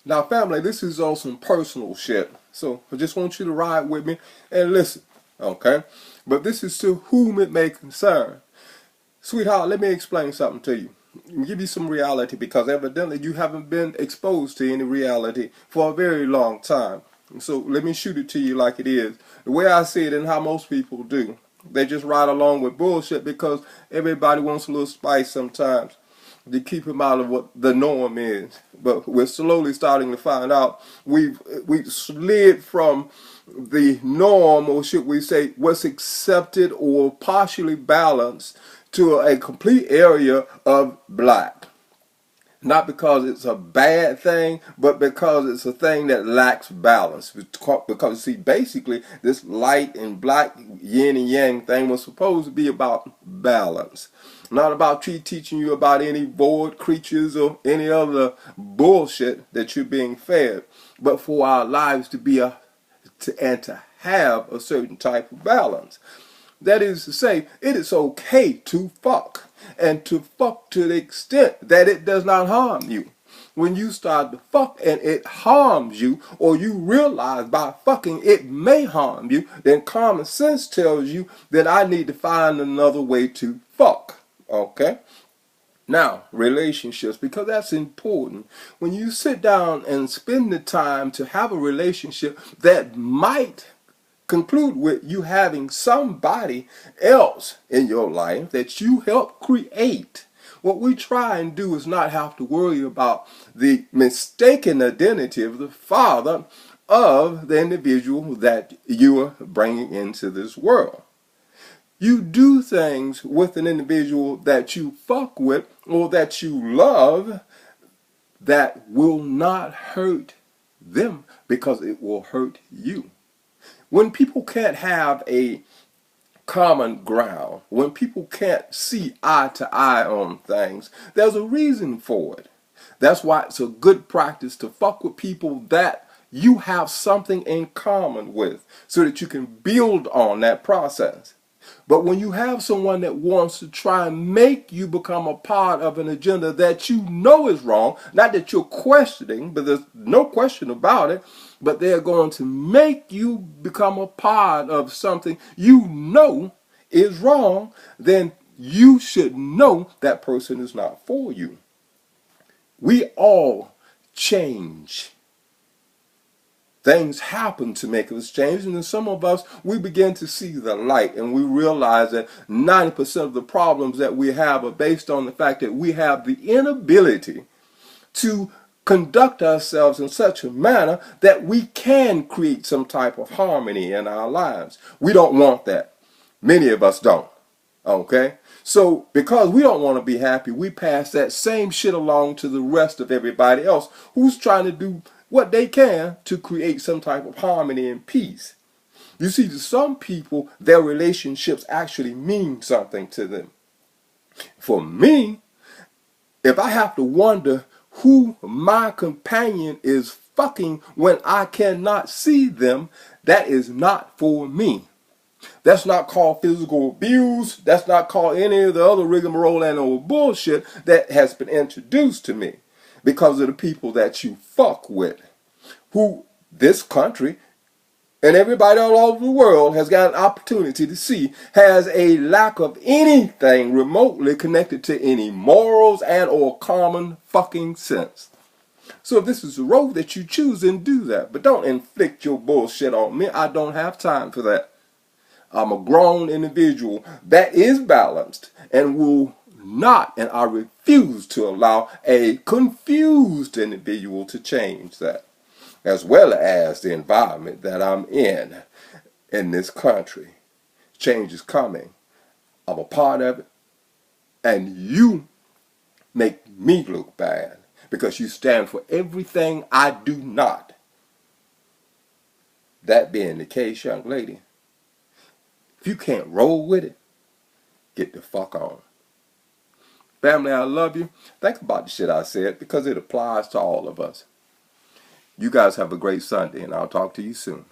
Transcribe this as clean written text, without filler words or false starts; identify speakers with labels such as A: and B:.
A: Now, family, this is on some personal shit. So I just want you to ride with me and listen, okay? But this is to whom it may concern. Sweetheart, let me explain something to you. Give you some reality because evidently you haven't been exposed to any reality for a very long time. So let me shoot it to you like it is. The way I see it and how most people do. They just ride along with bullshit because everybody wants a little spice sometimes to keep them out of what the norm is. But we're slowly starting to find out we've slid from the norm, or should we say what's accepted or partially balanced, to a complete area of black. Not because it's a bad thing, but because it's a thing that lacks balance. Because, see, basically, this light and black, yin and yang thing was supposed to be about balance. Not about teaching you about any void creatures or any other bullshit that you're being fed, but for our lives to be to have a certain type of balance. That is to say, it is okay to fuck, and to fuck to the extent that it does not harm you. When you start to fuck and it harms you, or you realize by fucking it may harm you, then common sense tells you that I need to find another way to fuck. Okay? Now, relationships, because that's important. When you sit down and spend the time to have a relationship that might conclude with you having somebody else in your life that you help create. What we try and do is not have to worry about the mistaken identity of the father of the individual that you are bringing into this world. You do things with an individual that you fuck with or that you love that will not hurt them because it will hurt you. When people can't have a common ground, when people can't see eye to eye on things, there's a reason for it. That's why it's a good practice to fuck with people that you have something in common with so that you can build on that process. But when you have someone that wants to try and make you become a part of an agenda that you know is wrong, not that you're questioning, but there's no question about it, but they're going to make you become a part of something you know is wrong, then you should know that person is not for you. We all change. Things happen to make us change, and then some of us, we begin to see the light, and we realize that 90% of the problems that we have are based on the fact that we have the inability to conduct ourselves in such a manner that we can create some type of harmony in our lives. We don't want that. Many of us don't. Okay? So because we don't want to be happy, we pass that same shit along to the rest of everybody else who's trying to do what they can to create some type of harmony and peace. You see, to some people, their relationships actually mean something to them. For me, if I have to wonder who my companion is fucking when I cannot see them, that is not for me. That's not called physical abuse. That's not called any of the other rigmarole and old bullshit that has been introduced to me because of the people that you fuck with, who this country and everybody all over the world has got an opportunity to see has a lack of anything remotely connected to any morals and or common fucking sense. So if this is the road that you choose, then do that. But don't inflict your bullshit on me. I don't have time for that. I'm a grown individual that is balanced and will not, and I refuse to allow a confused individual to change that, as well as the environment that I'm in this country. Change is coming. I'm a part of it, and you make me look bad because you stand for everything I do not. That being the case, young lady, if you can't roll with it, get the fuck on. Family, I love you. Think about the shit I said because it applies to all of us. You guys have a great Sunday, and I'll talk to you soon.